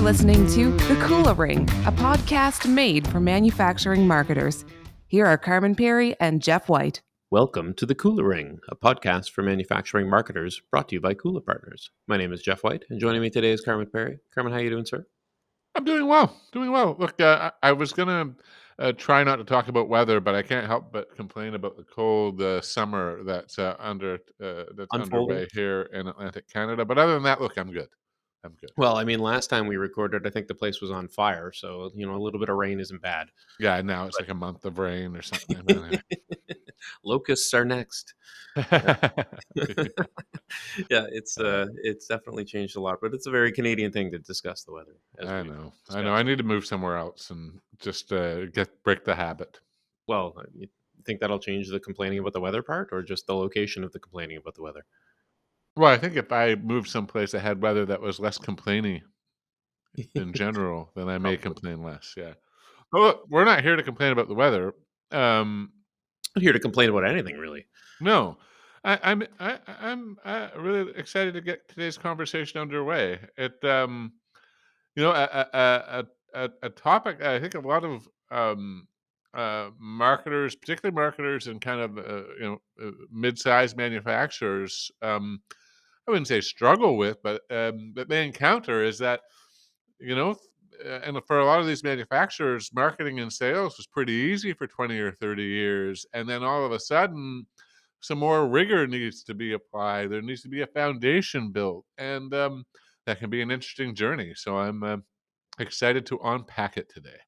listening to The Kula Ring, a podcast made for manufacturing marketers. Here are Carmen Perry and Jeff White. Welcome to The Kula Ring, a podcast for manufacturing marketers brought to you by Kula Partners. My name is Jeff White, and joining me today is Carmen Perry. Carmen, how are you doing, sir? I'm doing well. Look, I was going to try not to talk about weather, but I can't help but complain about the cold summer that's underway here in Atlantic Canada. But other than that, look, I'm good. Well, I mean, last time we recorded, I think the place was on fire, so, a little bit of rain isn't bad. Yeah, now it's like a month of rain or something. Locusts are next. Yeah, it's definitely changed a lot, but it's a very Canadian thing to discuss the weather. I know. I need to move somewhere else and just break the habit. Well, you think that'll change the complaining about the weather part, or just the location of the complaining about the weather? Well, I think if I moved someplace that had weather that was less complainy in general, then I may complain less. Yeah. But look, we're not here to complain about the weather. I'm here to complain about anything, really. No, I'm really excited to get today's conversation underway. A topic I think a lot of marketers, particularly marketers and kind of mid-sized manufacturers, I wouldn't say struggle with, but that they encounter is that and for a lot of these manufacturers, marketing and sales was pretty easy for 20 or 30 years. And then all of a sudden, some more rigor needs to be applied. There needs to be a foundation built. And that can be an interesting journey. So I'm excited to unpack it today.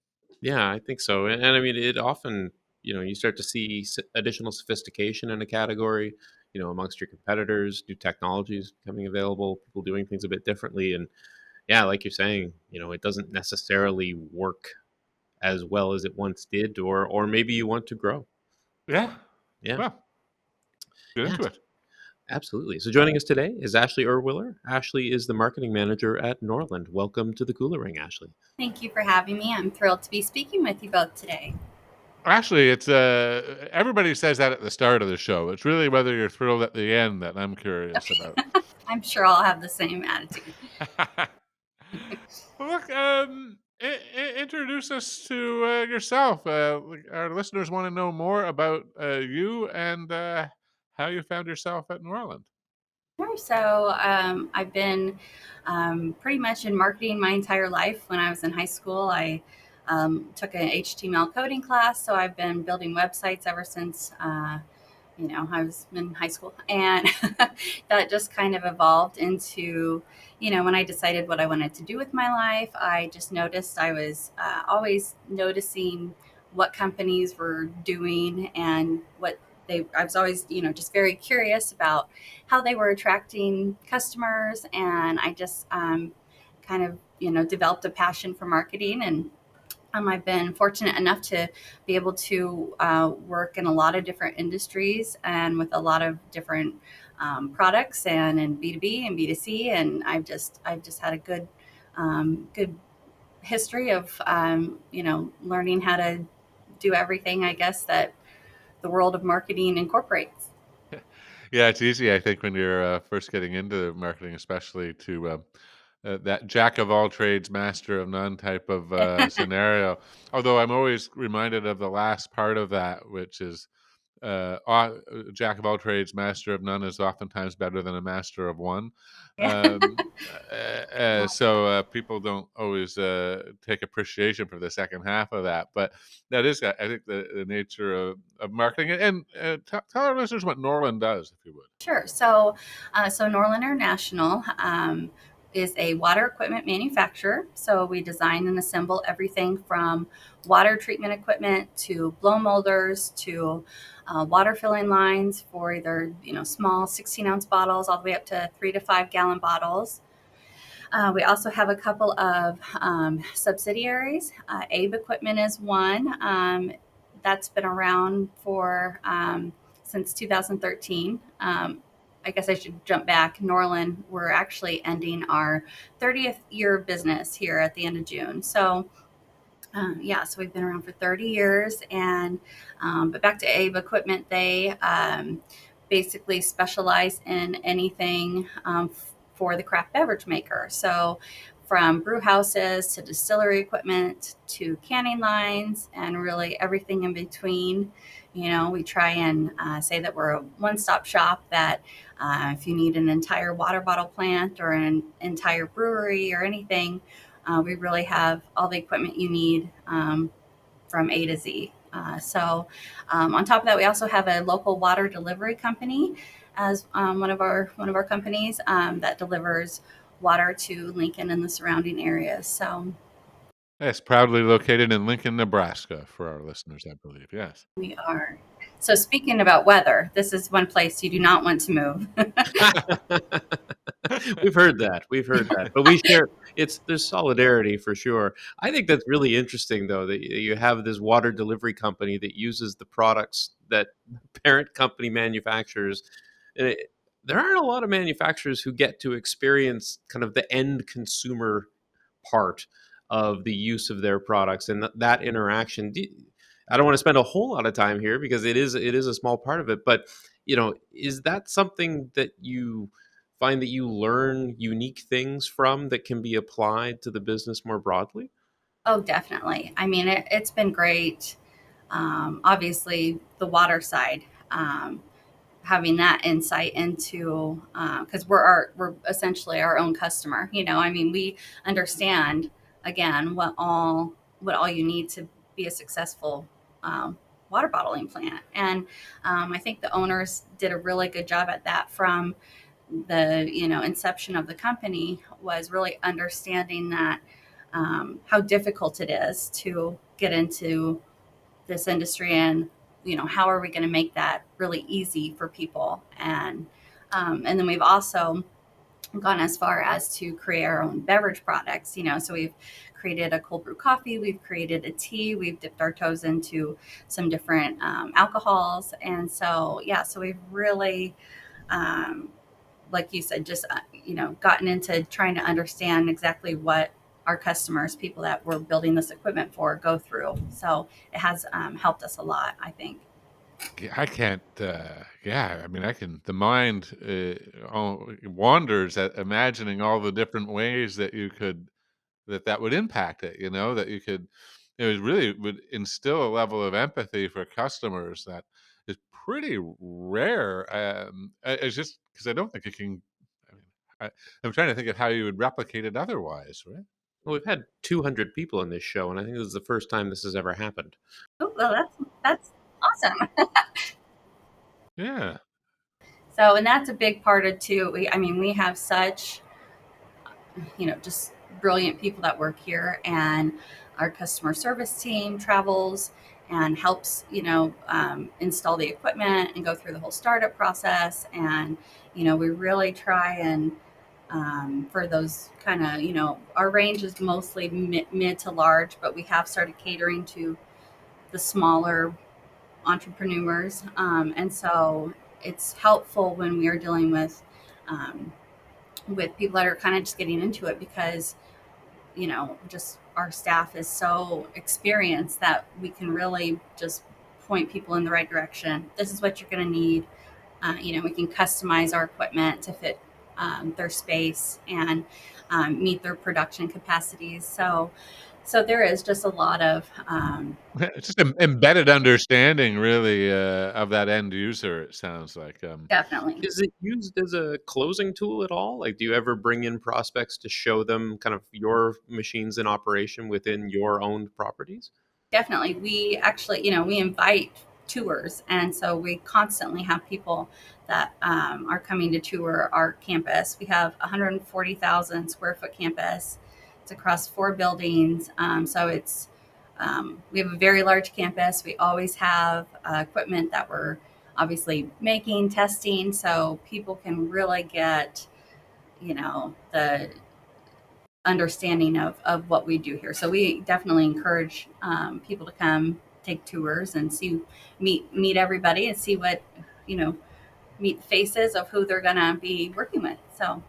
Yeah, I think so. And I mean, it often, you start to see additional sophistication in a category, amongst your competitors, new technologies becoming available, people doing things a bit differently. And yeah, like you're saying, it doesn't necessarily work as well as it once did, or maybe you want to grow. Yeah. Yeah. Well, get into it. Absolutely. So joining us today is Ashlei Urwiller. Ashlei is the marketing manager at Norland. Welcome to the Kula Ring, Ashlei. Thank you for having me. I'm thrilled to be speaking with you both today. Actually, it's everybody says that at the start of the show. It's really whether you're thrilled at the end that I'm curious about. I'm sure I'll have the same attitude. Well, look, introduce us to yourself. Our listeners want to know more about you and how you found yourself at Norland. Sure. So I've been pretty much in marketing my entire life. When I was in high school, I took an HTML coding class. So I've been building websites ever since I was in high school, and that just kind of evolved into, when I decided what I wanted to do with my life. I just noticed I was always noticing what companies were doing and I was always, just very curious about how they were attracting customers. And I just kind of, developed a passion for marketing. And I've been fortunate enough to be able to work in a lot of different industries and with a lot of different products and in B2B and B2C. And I've just had a good history of, learning how to do everything, I guess, that the world of marketing incorporates. Yeah, it's easy, I think, when you're first getting into marketing, especially to that jack of all trades, master of none type of scenario. Although I'm always reminded of the last part of that, which is jack of all trades, master of none is oftentimes better than a master of one. So people don't always take appreciation for the second half of that. But that is, I think, the nature of marketing. And tell our listeners what Norland does, if you would. Sure. So Norland International is a water equipment manufacturer. So we design and assemble everything from water treatment equipment to blow molders to water filling lines for either small 16-ounce bottles all the way up to 3 to 5 gallon bottles. We also have a couple of subsidiaries. Abe Equipment is one that's been around for since 2013. I guess I should jump back. Norland, we're actually ending our 30th year of business here at the end of June. So, so we've been around for 30 years. And but back to Abe Equipment, they basically specialize in anything for the craft beverage maker. So from brew houses to distillery equipment to canning lines and really everything in between. We try and say that we're a one-stop shop, that if you need an entire water bottle plant or an entire brewery or anything, we really have all the equipment you need from A to Z. On top of that, we also have a local water delivery company as one of our companies that delivers water to Lincoln and the surrounding areas. So Yes, proudly located in Lincoln, Nebraska, for our listeners, I believe. Yes. we are. So speaking about weather, this is one place you do not want to move. We've heard that, but we share. There's solidarity for sure. I think that's really interesting, though, that you have this water delivery company that uses the products that parent company manufactures. And there aren't a lot of manufacturers who get to experience kind of the end consumer part of the use of their products and that interaction. I don't want to spend a whole lot of time here because it is a small part of it, but is that something that you find that you learn unique things from that can be applied to the business more broadly? Oh, definitely. I mean, it's been great. Obviously, the water side, having that insight into, because we're essentially our own customer. I mean, we understand again what all you need to be a successful water bottling plant, and I think the owners did a really good job at that from the inception of the company, was really understanding that how difficult it is to get into this industry, and how are we going to make that really easy for people, and then we've also gone as far as to create our own beverage products. So we've created a cold brew coffee, we've created a tea, we've dipped our toes into some different alcohols, and so we've really like you said, just gotten into trying to understand exactly what our customers, people that we're building this equipment for, go through. So it has helped us a lot, I think. Yeah, I can't. Yeah, I mean, I can. The mind wanders at imagining all the different ways that you could that would impact it. That you could. It really would instill a level of empathy for customers that is pretty rare. It's just because I don't think it can. I mean, I'm trying to think of how you would replicate it otherwise, right? Well, we've had 200 people in this show, and I think this is the first time this has ever happened. Oh, well, that's awesome. Yeah. So, and that's a big part of too. We have such just brilliant people that work here, and our customer service team travels and helps install the equipment and go through the whole startup process, and we really try and for those kind of our range is mostly mid to large, but we have started catering to the smaller entrepreneurs, and so it's helpful when we are dealing um, with people that are kind of just getting into it, because just our staff is so experienced that we can really just point people in the right direction. This is what you're going to need. We can customize our equipment to fit their space and meet their production capacities. So there is just a lot of It's just an embedded understanding, really, of that end user. It sounds like. definitely. Is it used as a closing tool at all? Like, do you ever bring in prospects to show them kind of your machines in operation within your owned properties? Definitely. We actually, we invite tours. And so we constantly have people that are coming to tour our campus. We have 140,000 square foot campus. It's across 4 buildings. We have a very large campus. We always have equipment that we're obviously making, testing, so people can really get, the understanding of what we do here. So we definitely encourage people to come take tours and meet everybody and see what meet the faces of who they're gonna be working with. So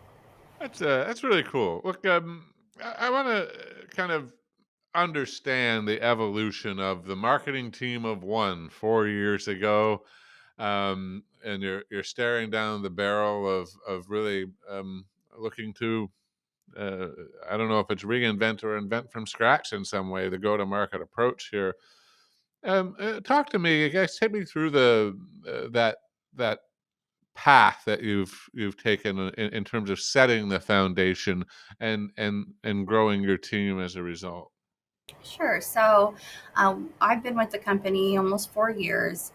That's really cool. Look, I want to kind of understand the evolution of the marketing team of one 4 years ago, and you're staring down the barrel of really looking to I don't know if it's reinvent or invent from scratch in some way, the go-to-market approach here. Talk to me, I guess, take me through that path that you've taken in terms of setting the foundation and growing your team as a result. Sure. So I've been with the company almost 4 years.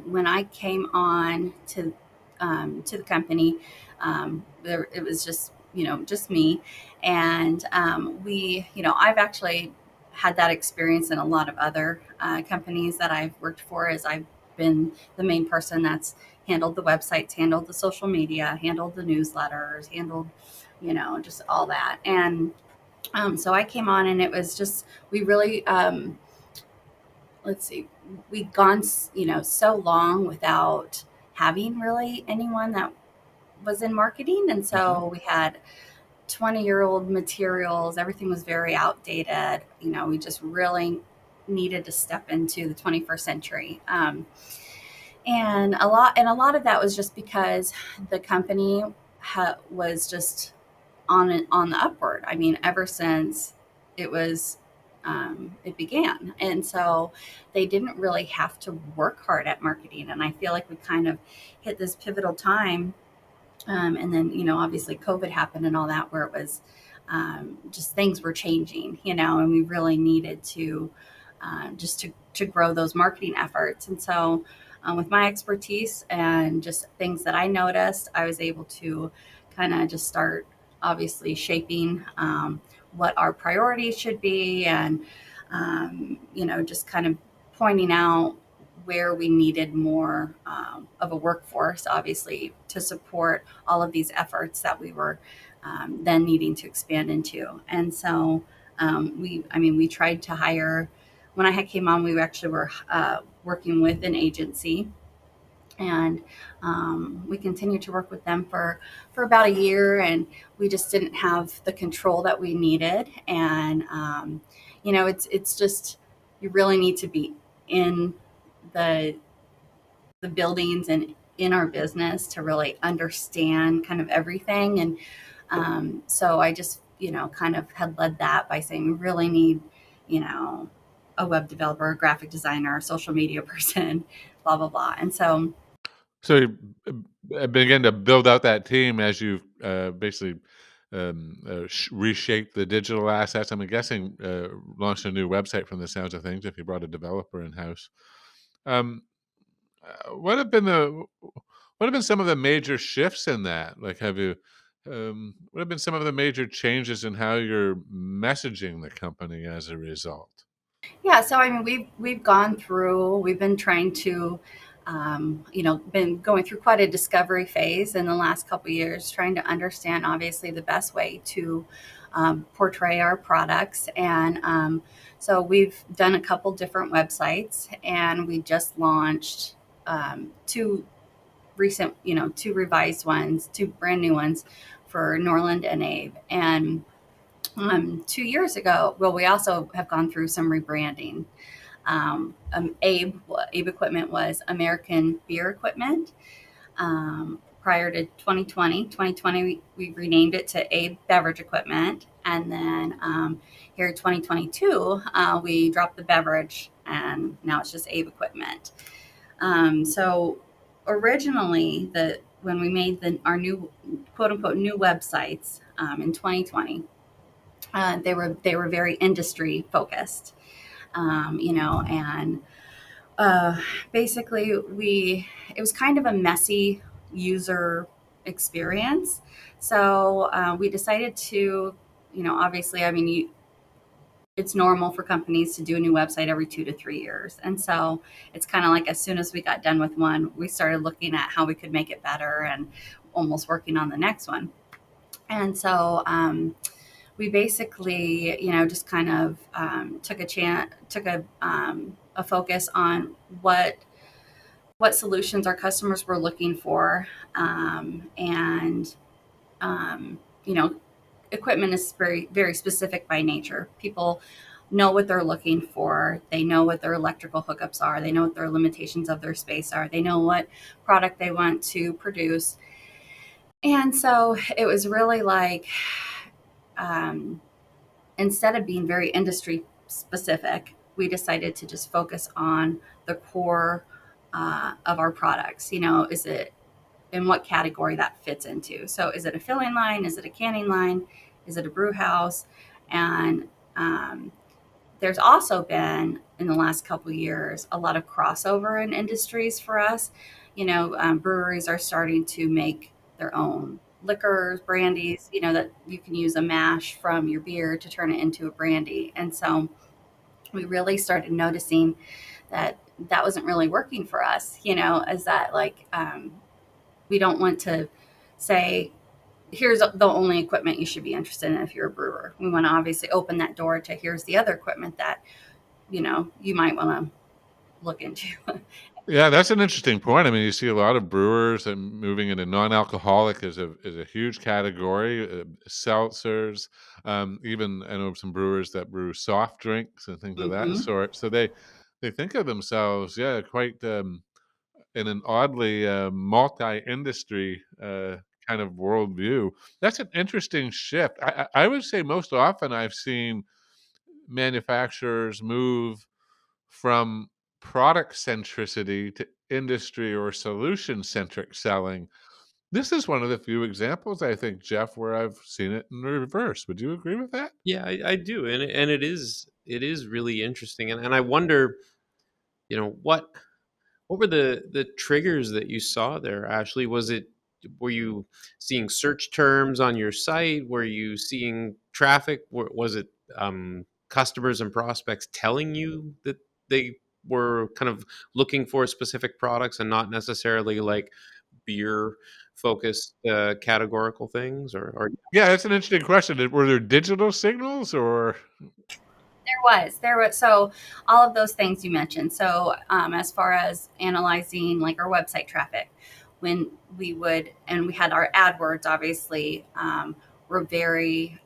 When I came on to the company, it was just just me, and I've actually had that experience in a lot of other companies that I've worked for, as I've been the main person that's handled the websites, handled the social media, handled the newsletters, handled just all that. And so I came on, and it was just, we really, let's see, we'd gone, so long without having really anyone that was in marketing. And so we had 20-year-old materials. Everything was very outdated. We just really needed to step into the 21st century. And a lot of that was just because the company was just on the upward. I mean, ever since it was it began, and so they didn't really have to work hard at marketing. And I feel like we kind of hit this pivotal time, and then obviously COVID happened and all that, where it was just things were changing, and we really needed to just to grow those marketing efforts. And so with my expertise and just things that I noticed, I was able to kind of just start obviously shaping what our priorities should be, and just kind of pointing out where we needed more of a workforce, obviously, to support all of these efforts that we were then needing to expand into. And so we tried to hire. When I came on, we actually were working with an agency, and we continued to work with them for about a year, and we just didn't have the control that we needed. And it's just, you really need to be in the buildings and in our business to really understand kind of everything. And so I just kind of had led that by saying we really need a web developer, a graphic designer, a social media person, blah blah blah. And so So you begin to build out that team as you've basically reshaped the digital assets. I'm guessing launched a new website from the sounds of things, if you brought a developer in house. Um, what have been some of the major shifts in that? Like, what have been some of the major changes in how you're messaging the company as a result? yeah, so I mean, we've been trying to been going through quite a discovery phase in the last couple of years, trying to understand obviously the best way to portray our products. And so we've done a couple different websites, and we just launched two two revised ones, two brand new ones for Norland and Abe. And 2 years ago, well, we also have gone through some rebranding. Abe Equipment was American Beer Equipment. Prior to 2020, we renamed it to Abe Beverage Equipment. And then here in 2022, we dropped the beverage, and now it's just Abe Equipment. So originally, when we made our new quote unquote new websites in 2020, they were very industry focused, and basically it was kind of a messy user experience. So we decided to, obviously, I mean, it's normal for companies to do a new website every 2 to 3 years. And so it's kind of like, as soon as we got done with one, we started looking at how we could make it better and almost working on the next one. And so we basically, just kind of took a focus on what solutions our customers were looking for. And equipment is very, very specific by nature. People know what they're looking for. They know what their electrical hookups are. They know what their limitations of their space are. They know what product they want to produce. And so it was really like, instead of being very industry specific, we decided to just focus on the core of our products. Is it in what category that fits into? So, is it a filling line? Is it a canning line? Is it a brew house? And there's also been in the last couple of years a lot of crossover in industries for us. Breweries are starting to make their own liquors, brandies, that you can use a mash from your beer to turn it into a brandy. And so we really started noticing that that wasn't really working for us, as that like, we don't want to say, here's the only equipment you should be interested in if you're a brewer. We want to obviously open that door to here's the other equipment that, you might want to look into. Yeah, that's an interesting point. I mean, you see a lot of brewers and moving into non-alcoholic is a huge category. Seltzers, even I know some brewers that brew soft drinks and things of that Hmm. sort. So they think of themselves, yeah, quite in an oddly multi-industry kind of worldview. That's an interesting shift. I would say most often I've seen manufacturers move from product centricity to industry or solution centric selling. This is one of the few examples, I think, Jeff, where I've seen it in reverse. Would you agree with that? Yeah, I do, and it is really interesting, and I wonder, what were the triggers that you saw there, Ashley? Were you seeing search terms on your site? Were you seeing traffic? Was it customers and prospects telling you that they were kind of looking for specific products and not necessarily like beer focused categorical things? Or Yeah, that's an interesting question. Were there digital signals or? There was. So all of those things you mentioned. So as far as analyzing like our website traffic, when and we had our AdWords, obviously, were very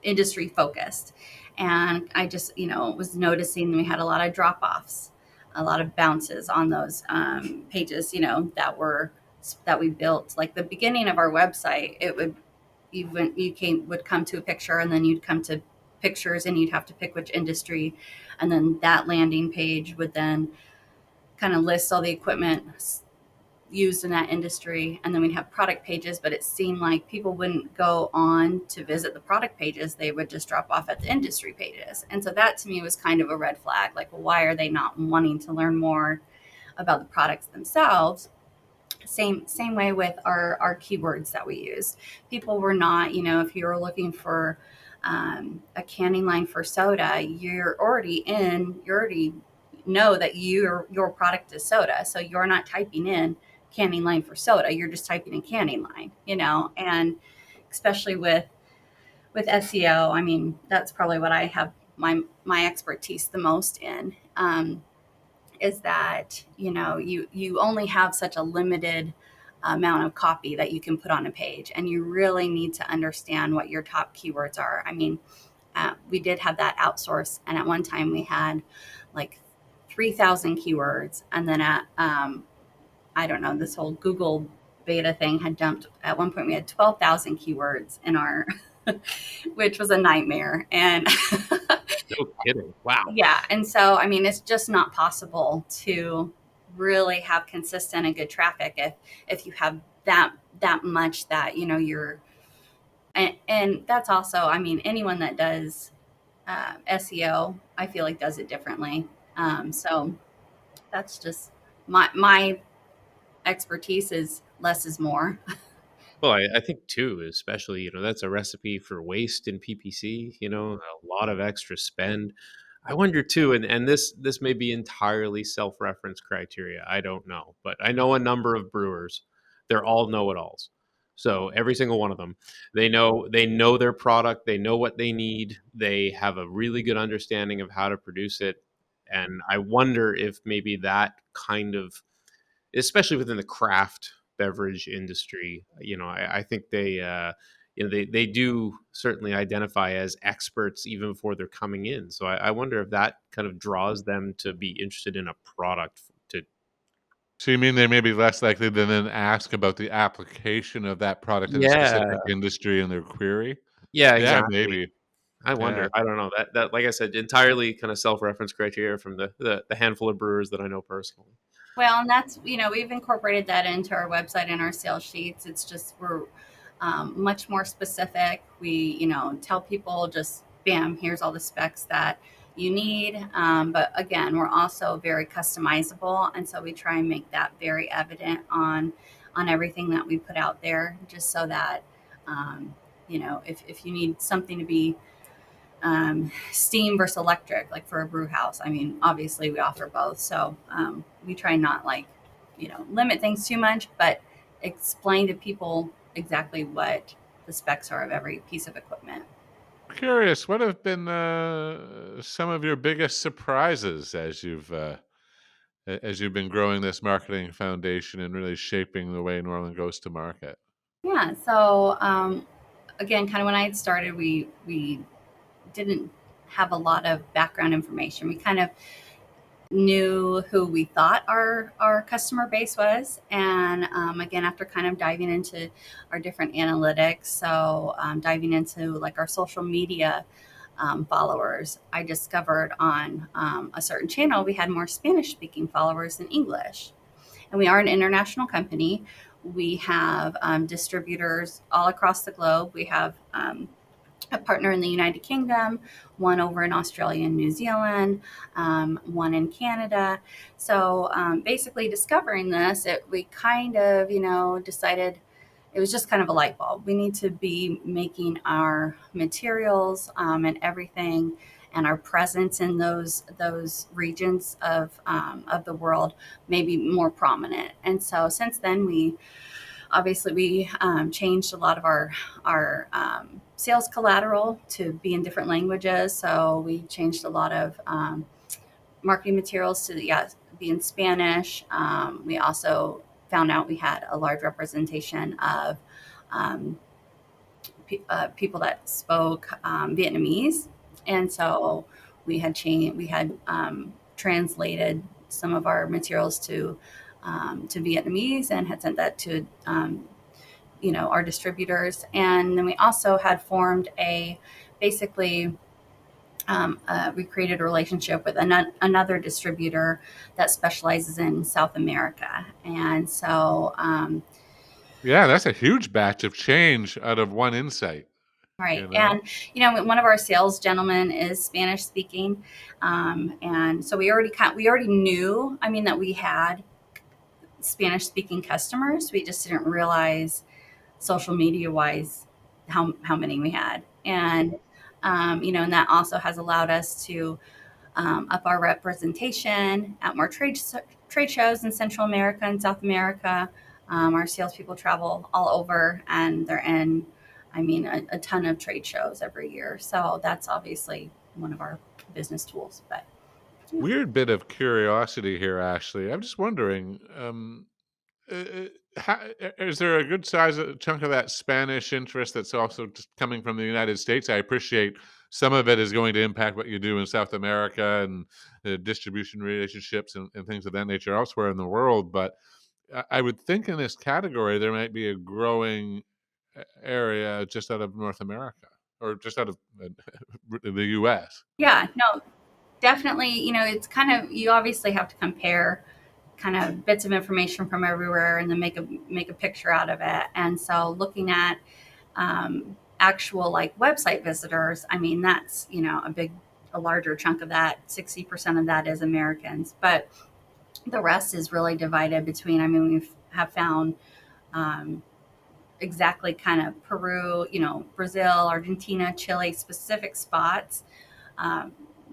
industry focused. And I just, was noticing we had a lot of drop offs, a lot of bounces on those pages, that we built. Like the beginning of our website, it would, would come to a picture, and then you'd come to pictures, and you'd have to pick which industry. And then that landing page would then kind of list all the equipment used in that industry, and then we'd have product pages, but it seemed like people wouldn't go on to visit the product pages. They would just drop off at the industry pages. And so that to me was kind of a red flag. Like, well, why are they not wanting to learn more about the products themselves? Same way with our keywords that we used. People were not, if you were looking for a canning line for soda, you already know that your product is soda, so you're not typing in canning line for soda. You're just typing in canning line, and especially with SEO, I mean, that's probably what I have my expertise the most in. Is that you only have such a limited amount of copy that you can put on a page, and you really need to understand what your top keywords are. I mean, we did have that outsourced, and at one time we had like 3,000 keywords, and then at I don't know, this whole Google beta thing had dumped. At one point we had 12,000 keywords in our which was a nightmare. And no kidding. Wow. yeah, and so I mean, it's just not possible to really have consistent and good traffic if you have that much that you're and that's also, I mean, anyone that does SEO, I feel like does it differently. So that's just my expertise is less is more. Well, I think too, especially, that's a recipe for waste in PPC, a lot of extra spend. I wonder too, and this may be entirely self-reference criteria. I don't know, but I know a number of brewers. They're all know-it-alls. So every single one of them, they know their product, they know what they need, they have a really good understanding of how to produce it. And I wonder if maybe that kind of, especially within the craft beverage industry, I think they do certainly identify as experts even before they're coming in. So I wonder if that kind of draws them to be interested in a product So you mean they may be less likely to then ask about the application of that product in a Yeah. specific industry in their query? Yeah, Yeah, exactly. maybe. I Yeah. wonder. I don't know. That like I said, entirely kind of self-reference criteria from the handful of brewers that I know personally. Well, and that's, we've incorporated that into our website and our sales sheets. It's just, we're much more specific. We, tell people just, bam, here's all the specs that you need. But again, we're also very customizable. And so we try and make that very evident on everything that we put out there, just so that, if you need something to be steam versus electric, like for a brew house. I mean, obviously we offer both. So we try not limit things too much, but explain to people exactly what the specs are of every piece of equipment. Curious, what have been some of your biggest surprises as you've been growing this marketing foundation and really shaping the way Norland goes to market? Yeah. So again, kind of when I had started, we didn't have a lot of background information. We kind of knew who we thought our customer base was, and again, after kind of diving into our different analytics, so diving into like our social media followers, I discovered on a certain channel we had more Spanish speaking followers than English. And we are an international company. We have distributors all across the globe. We have a partner in the United Kingdom, one over in Australia and New Zealand, one in Canada. So basically, discovering this, we kind of, decided it was just kind of a light bulb. We need to be making our materials and everything, and our presence in those regions of the world maybe more prominent. And so since then, we changed a lot of our sales collateral to be in different languages. So we changed a lot of marketing materials to be in Spanish. We also found out we had a large representation of people that spoke Vietnamese, and so we had translated some of our materials to Vietnamese and had sent that to our distributors. And then we also had formed we created a relationship with another distributor that specializes in South America. And so, Yeah, that's a huge batch of change out of one insight, right. you know? And, one of our sales gentlemen is Spanish speaking. And so we already knew, that we had Spanish speaking customers. We just didn't realize social media wise how many we had. And and that also has allowed us to up our representation at more trade shows in Central America and South America. Our salespeople travel all over, and they're in a ton of trade shows every year. So that's obviously one of our business tools. But Weird bit of curiosity here, Ashley. I'm just wondering, is there a good size chunk of that Spanish interest that's also just coming from the United States? I appreciate some of it is going to impact what you do in South America and distribution relationships and things of that nature elsewhere in the world. But I would think in this category there might be a growing area just out of North America or just out of the U.S. yeah, no, definitely. It's kind of, you obviously have to compare kind of bits of information from everywhere and then make a picture out of it. And so looking at actual like website visitors, that's a larger chunk of that. 60% of that is Americans, but the rest is really divided between, we have found exactly kind of Peru, Brazil, Argentina, Chile, specific spots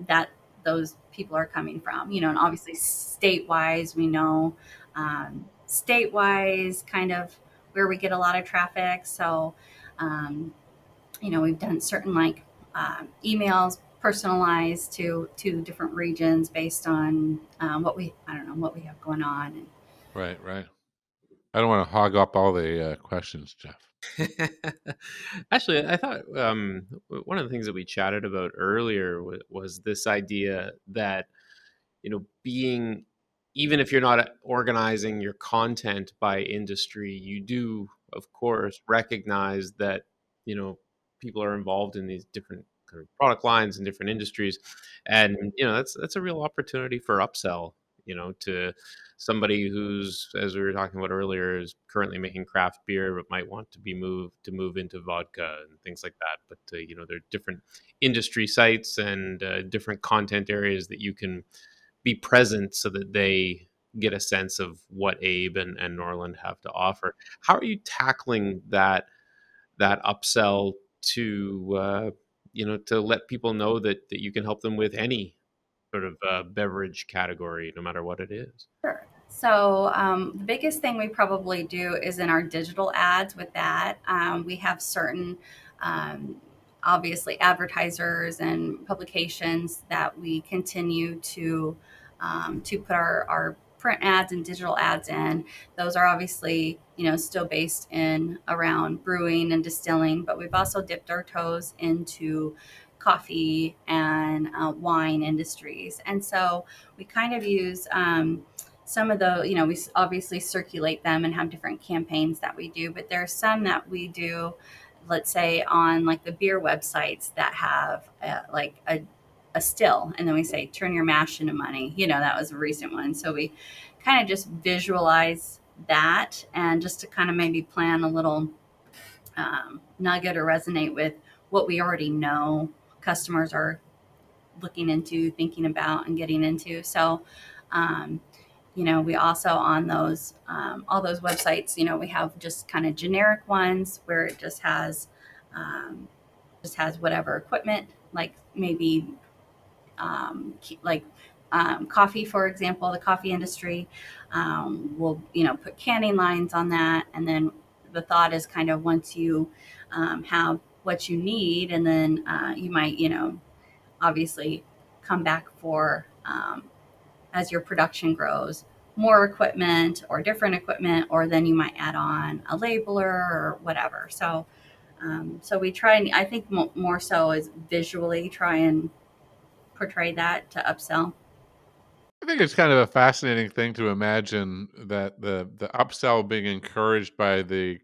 that those people are coming from, and obviously state-wise, we know state-wise kind of where we get a lot of traffic. So, we've done certain like emails personalized to different regions based on what we have going on. And Right, right. I don't want to hog up all the questions, Jeff. Actually, I thought one of the things that we chatted about earlier was this idea that being even if you're not organizing your content by industry, you do, of course, recognize that, you know, people are involved in these different kind of product lines and different industries. And, you know, that's a real opportunity for upsell, you know, to somebody who's, as we were talking about earlier, is currently making craft beer, but might want to move into vodka and things like that. But, you know, there are different industry sites and different content areas that you can be present so that they get a sense of what Abe and Norland have to offer. How are you tackling that upsell to you know, to let people know that you can help them with any sort of beverage category, no matter what it is? Sure. So the biggest thing we probably do is in our digital ads. With that, we have certain, um, obviously, advertisers and publications that we continue to put our print ads and digital ads in. Those are obviously, you know, still based in around brewing and distilling, but we've also dipped our toes into coffee and wine industries, and so we kind of use some of the, you know, we obviously circulate them and have different campaigns that we do, but there's some that we do, let's say on like the beer websites that have like a still, and then we say turn your mash into money. You know, that was a recent one, so we kind of just visualize that, and just to kind of maybe plan a little nugget or resonate with what we already know customers are looking into, thinking about, and getting into. So, um, you know, we also on those all those websites, you know, we have just kind of generic ones where it just has whatever equipment, like maybe like coffee, for example, the coffee industry will, you know, put canning lines on that, and then the thought is kind of once you have what you need, and then you might, you know, obviously come back for as your production grows, more equipment or different equipment, or then you might add on a labeler or whatever. So, so we try, and I think more so is visually try and portray that to upsell. I think it's kind of a fascinating thing to imagine that the upsell being encouraged by the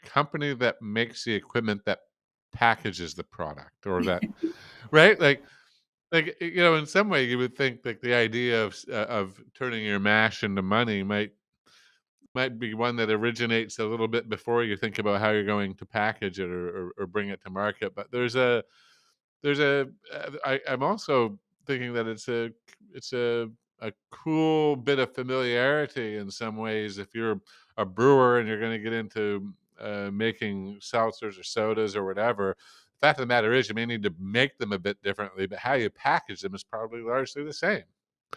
company that makes the equipment that packages the product, or that, right? Like, you know, in some way, you would think like the idea of turning your mash into money might be one that originates a little bit before you think about how you're going to package it, or bring it to market. But I'm also thinking that it's a cool bit of familiarity in some ways. If you're a brewer and you're going to get into making seltzers or sodas or whatever, the fact of the matter is you may need to make them a bit differently, but how you package them is probably largely the same.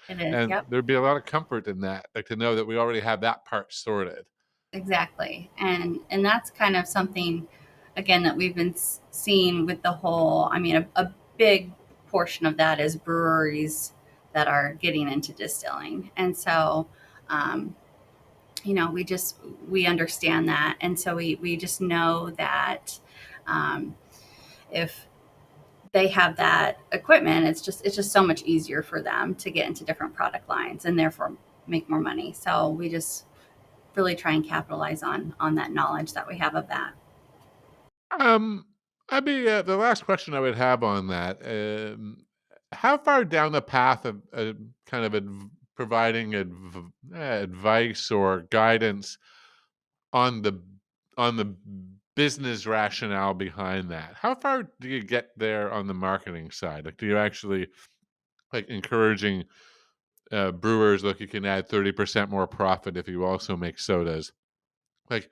It is. And Yep. there'd be a lot of comfort in that, like to know that we already have that part sorted. Exactly. And that's kind of something, again, that we've been seeing with the whole, I mean, a big portion of that is breweries that are getting into distilling. And so, um, you know, we understand that. And so we just know that um, if they have that equipment, it's just so much easier for them to get into different product lines and therefore make more money. So we just really try and capitalize on that knowledge that we have of that. Um, I'd be the last question I would have on that. How far down the path of kind of providing advice or guidance on the business rationale behind that? How far do you get there on the marketing side? Like, do you actually like encouraging brewers? Look, you can add 30% more profit if you also make sodas. Like,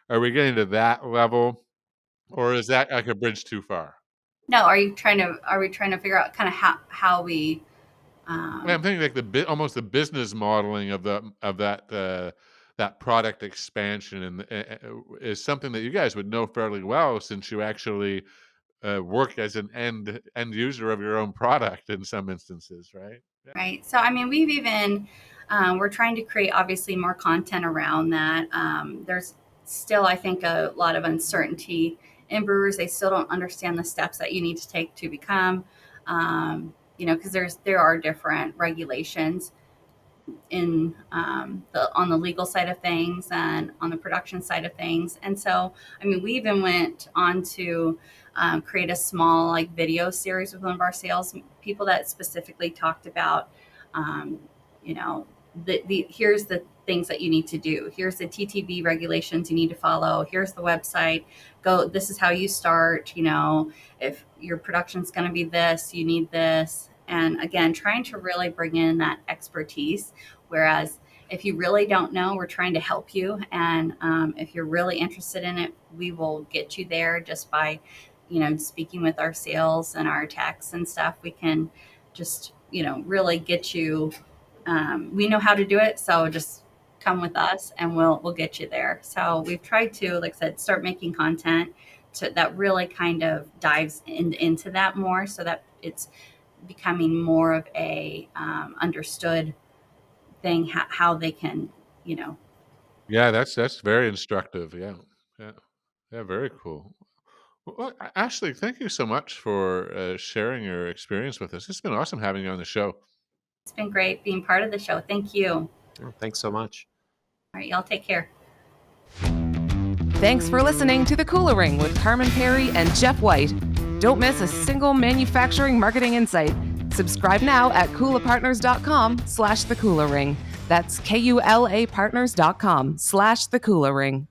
are we getting to that level? Or is that like a bridge too far? No, are we trying to figure out kind of how we I'm um, thinking like almost the business modeling of that product expansion, and is something that you guys would know fairly well, since you actually work as an end user of your own product in some instances, right? Yeah. right? So I mean, we've even we're trying to create obviously more content around that. There's still, I think, a lot of uncertainty in brewers. They still don't understand the steps that you need to take to become, you know, because there are different regulations. in on the legal side of things and on the production side of things. And so, I mean, we even went on to create a small like video series with one of our sales people that specifically talked about, um, you know, here's the things that you need to do. Here's the TTB regulations you need to follow. Here's the website. Go. This is how you start. You know, if your production's going to be this, you need this. And again, trying to really bring in that expertise. Whereas if you really don't know, we're trying to help you. And if you're really interested in it, we will get you there just by, speaking with our sales and our techs and stuff. We can just, really get you. We know how to do it. So just come with us and we'll get you there. So we've tried to, like I said, start making content that really kind of dives into that more so that it's becoming more of a understood thing, how they can, Yeah, that's very instructive. Yeah, yeah, yeah. Very cool. Well, Ashley, thank you so much for sharing your experience with us. It's been awesome having you on the show. it's been great being part of the show. Thank you. All Oh, thanks so much. right, y'all take care. Thanks for listening to The Kula Ring with Carmen Perry and Jeff White. Don't miss a single manufacturing marketing insight. Subscribe now at kulapartners.com/The Kula Ring. That's KULApartners.com/The Kula Ring.